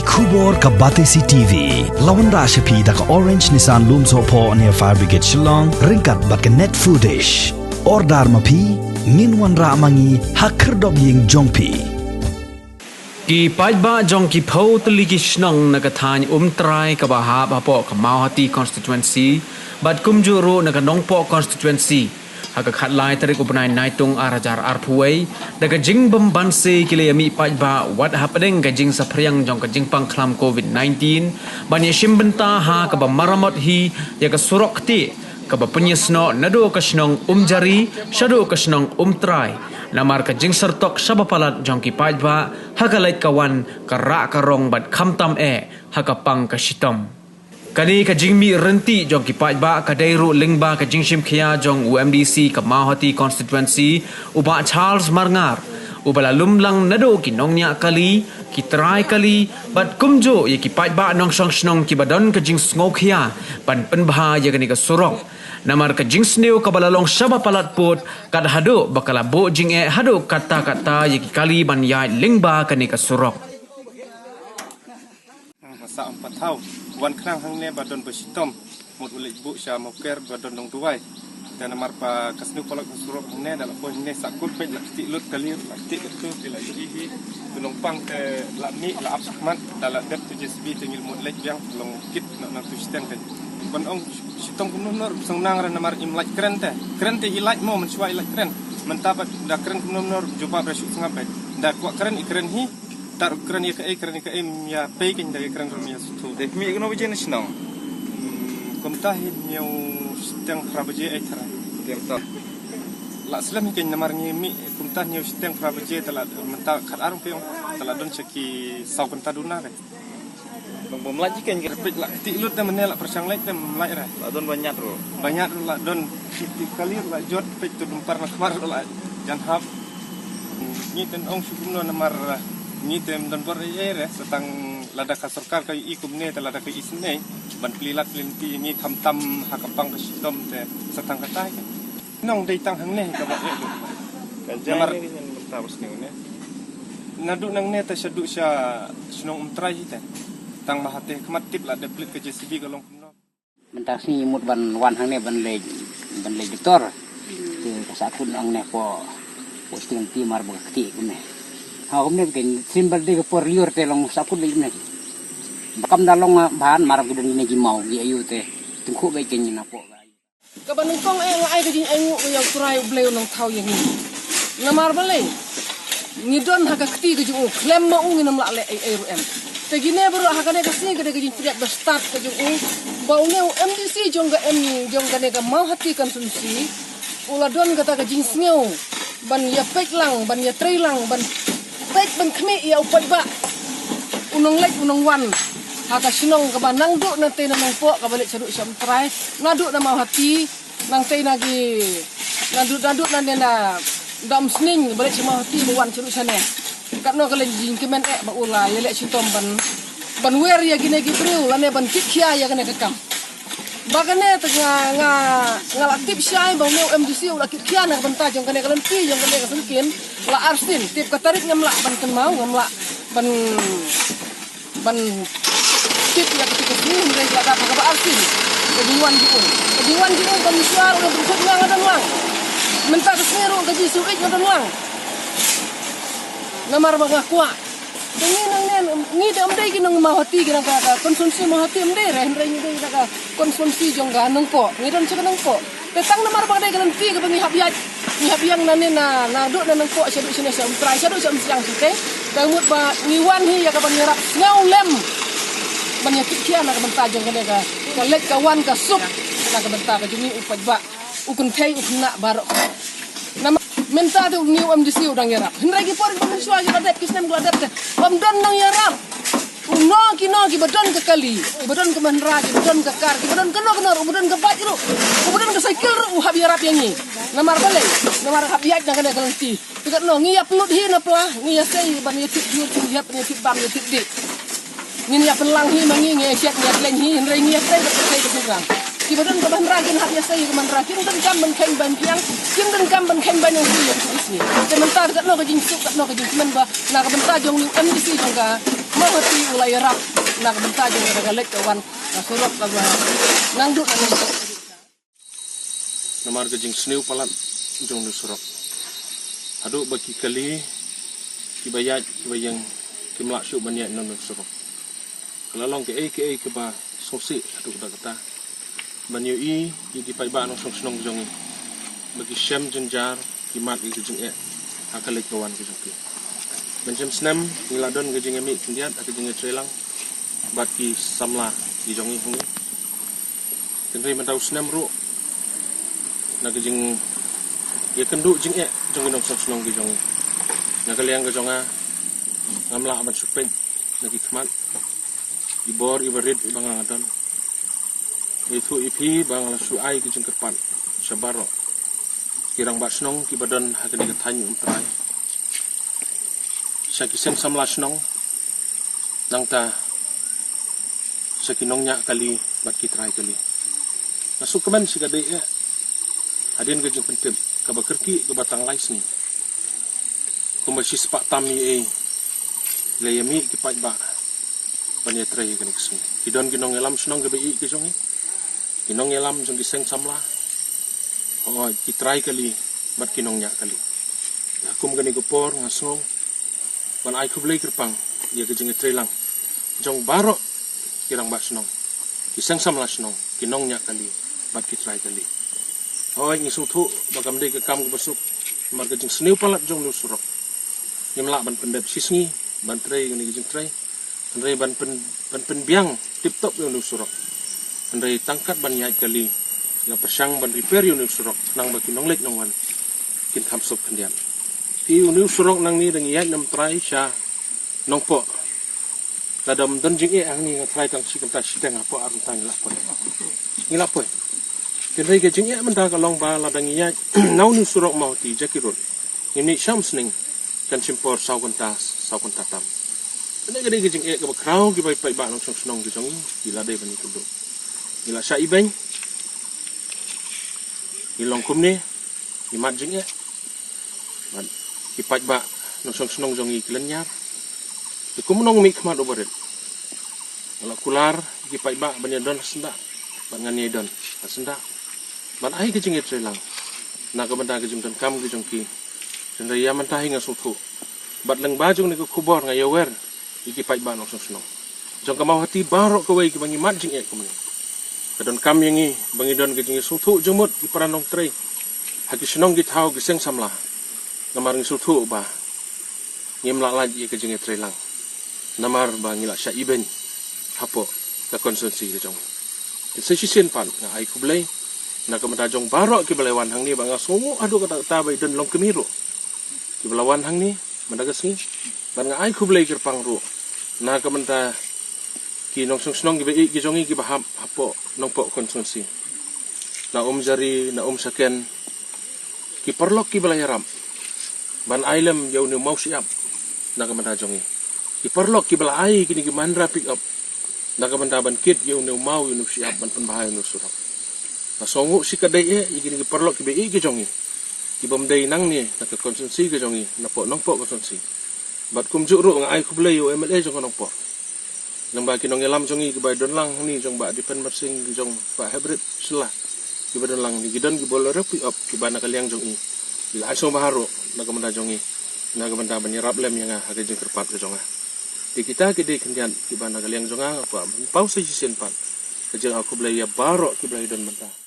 Kubor ka Batesi TV. Lawan Rashapi da ka Orange Nissan Lumso po near Fire Brigade Shillong. Ringkat bat ka net footage. Ordar mapi. Minwan ra mangi hakerdog ying jongpi. Ki pajba jong ki phau tli ki snong nagathany trai ka bahab hapo ka Mauhati constituency bat kumjuro naga nongpo constituency haka khatlai tarik upanai naitung arajar arpuai daga jing bambanse kile yami pajba what happening ka jing sapriang jong ka jing pangklam covid-19 banya shimbenta ha ka bamaramot hi ya ka surok ti ka penyesno nado ka snong jari shado ka snong trai namar ka jing sertok sabapalat jong ki pajba hakalait kawan kara karong bat khamtam haka pang ka shitom kani ka jingmi renti jong ki pajba ka dairu lingba ka jingshim khia jong UMDC ka Mauhati constituency uba Charles Marngar ubala lumlang nado ki nongnya kali ki try kali bat kumjo ye ki pajba nong song snong ki badon ka jing sngokhia pan penbha ye kani ka surok namar ka jing sneu ka balalong shaba palat pot kad hado bakala bo jing hado kata-kata ye ki kali ban ya lingba kani ka surok sa 4 tahun wan krang hang ne badon besitom mot ulik bu sya moker badon dong tuai dan namar pa kasnu kolak surok ne dalam po ne sakut pe lak ti lut kali lak ti itu bila hihi gunung pang ke lak mi lak absakmat dalam dep tu JCB tengil mot lek yang long kit nak tu sten kan kon ong sitom kunun nor sang nang ran namar im lak krente ilak mo men swai ilak kren mentapat da kren kunun nor jumpa bersuk sangat baik da kuat kren ikren hi tar kren ya ya pekin dari kren rumia sutu dek mi gno bije nasional komta hi nyau steng khrabaje tara temta la slam hikin namar ni mi komta nyau steng khrabaje tala menta khat arum pe tala don cheki sau konta duna kan bom lagi kan repit la ti lut na menela persang lek tem lai ra la don banyak la don kali la jot pe tu dumpar na khamar la jan hab ni ten ong sukumno namar ni tem dan ere setang lada ka sarkar kay ikum ne lada kay isne ban plilat linti ni khamtam hakapang ka sitom te setang katay nong day tang hang ne ka ba yo jamar tapos ni ne nadu nang ne ta syadu sya snong trai te tang mahate khamatip la deplit ke JCB galong kumno mentas ni mut ban wan hang ne ban le doktor ke kasakun ang ne po posting ti mar bakti kumne hawam ne ken simbal de por liur te long sakut le ne bakam dalong bahan marag gudang ni mau gi ayu te tungku be ken na po ka banung kong ngai ka jing ayu yo try bleu nong thau yang ni namar bale ni don ha ka kti ka jing klem ma ung nam la le rum te gine bro ha ka ne ka sing ka de jing triak ba start ka jing ba ung MDC jong ga jong ka ne ka Mauhati konsumsi ula don ka ta ka jing sneu ban ya pek lang ban ya trei lang ban pek ban kmi ya upai ba unong lek unong wan haka sinong ka ba nang do na te na mong po ka balik saduk syam try nadu na Mauhati nang te nagi nadu na na dam sning balik syam Mauhati wan saduk sane kat no kalen jing kemen ba ula ya lek sitom ban wer ya gine gi bru lane ban kikhia ya kane kakam bagane nga aktif syai bang meu MDC ula kikhia na banta jong kane kalen pi jong kane kasenkin la arsin tip katarik ngamla ban kenmau ngamla ban tip ya ketika ni mereka tak apa apa arsin kejuan jiung ban suar udah berfuk ngang adang lang menta keseru gaji suik ngadang lang namar baga kwa dengan nang ni dam dai ginang Mauhati ginang ka konsumsi Mauhati mde re ni dai ka konsumsi jong ga nang ko ni don sa nang ko tetang namar baga dai ginang ti ka bangi habyang nane na do na nang ko syadu sine sa try syadu sa siang site damut ba niwan hi ya ka banyarap ngau lem banyak kikia na ka banta jong ka lek kawan ka sup na ka banta ka jumi upaj ba ukun thai ukna barok nama menta tu ni UMDC udang yarap hendragi por bang suwa ya dep kisnem gua dep bam don nang yarap uno ki badon ke kali badon ke manraji badon ke kar badon ke no badon ke bajru badon ke cycle ru hab yarap yang ni namar bale namar hab yaj nang kana kalenti tikat no ngiyap lut hi na pla ngiyap sei ban yitip ngiyap yitip bam yitip di ngiyap pelang hi mangi ngiyap ngiyap leng hi hendragi ngiyap sei ke kurang ki badon ke manraji hab ya sei ke manraji dan kam ban khen ban piang kim dan kam ban khen ban yang hi yang sini sementara tikat no ke jing suk kat no ke jing men ba na ka benta jong ni MDC jong ka mahati ulai rap nak benta jong galek kawan surok kawan nang duk nang Namar gajing sniu palat jong nu surok. Adu bagi kali kibayat kibayang kimlak syuk banyak nu surok. Kelalong ke ba sosi adu kata banyu i dipai ba nong snong jong bagi syam jenjar kimat gajing akalek kawan gajing ki. Benjam senam niladon gajing emi kendiat gajing trelang baki samla di jongi huni. Kendri mentau senam ru nak jing ya kendu jing jong nong snong gi jong nak liang ge jonga ngamla ban supeng nak khmat ibor ibarit bang adon itu ipi bang la suai gi jing kerpan sabaro kirang ba snong ki badan hakan ge tany untrai sakisen samla snong nang ta sakinongnya kali bat ki trai kali masuk keman si gade Adin gajing pentip kabakerki ke batang lais ni. Kumasi sepak tami layami kipat ba banyetre kan kesung. Kidon kinong elam senong ke bi ke jongi. Kinong elam jong giseng samla. Oh kitrai kali bat kinongnya kali. Akum gani gopor ngasong. Ban ai kublai kerpang dia gajing trelang. Jong barok kirang ba senong. Giseng samla senong kinongnya kali bat kitrai kali. Hoi ngisung tu bagam dei ke kam ke besuk mar gajing sniu palat jong nu surok nyemlak ban pendep sisngi ban trei ngani gajing trei andrei ban pen biang tip top nu surok andrei tangkat ban yai kali ya persang ban repair nu surok nang baki nonglek nongwan kin kam sop kendian ti nu surok nang ni deng yai nam trai sha nongpo ladam don jing ang ni ngatrai tang sikenta sidang apa arun tang la poi ngila poi Kendai gajing mentah kalong ba ladang iya nau nu surok mau ti jakirut. Ini syam sning kan simpor sau konta tam. Kendai gajing ke bakrau ki pai ba nong snong ki jong gila dei bani kudu. Gila sa ibeng. Ilong kumne imat jing Man ki pai ba nong snong jong ki lenyar. Ki kumnong mi khmat obaret. Kalau kular ki pai ba bani don senda. Bangan ni don senda. Man ai gajing trelang nak benda gajing dan kam gajing ki sendai ya mentah hingga sutu bat leng bajung ni ku kubor ngai wer iki pai ban osong snong jong ka mau hati barok ka wei ki bangi mat jing kumni kadon kam yangi bangi don gajing sutu jumut ki paranong trei haki snong gi thau giseng samla namar ngi sutu ba ngimla laji gajing trelang namar ba ngila sya iben hapo ka konsumsi gajong sesisen pan ai kublai nak kementajong barok ki belawan hang ni banga somo adu kata bai den long kemiru ki belawan hang ni mendagas ni banga ai ku belai kerpang ru nak kementa ki nong snong ki bai ki jongi ki baham hapo nong po konsumsi na jari na saken ki perlok ki belai ram ban ailem yau ni mau siap nak kementajong ni ki perlok ki belai kini ki mandra pick up nak kementa ban kit yau ni mau yau siap ban penbahaya nu surap songu si kadai igini ki perlok ki bei ki jongi ki bomdei nang ni nak konsumsi ki jongi napo nongpo konsumsi bat kum juru ngai ku blei yo MLA jong nongpo nang ba ki nong elam jongi ki bai don lang ni jong ba dipen mersing ki jong ba hybrid selah ki ba don lang ni gidon ki bolore pi op ki bana kaliang jongi bila aso baharu nak menda jongi nak menda banyirap lem yang ha ki jeng kerpat ki jonga di kita ki de kendian ki bana kaliang jonga apa pau se sisen pat kejeng aku blei ya barok ki blei don menta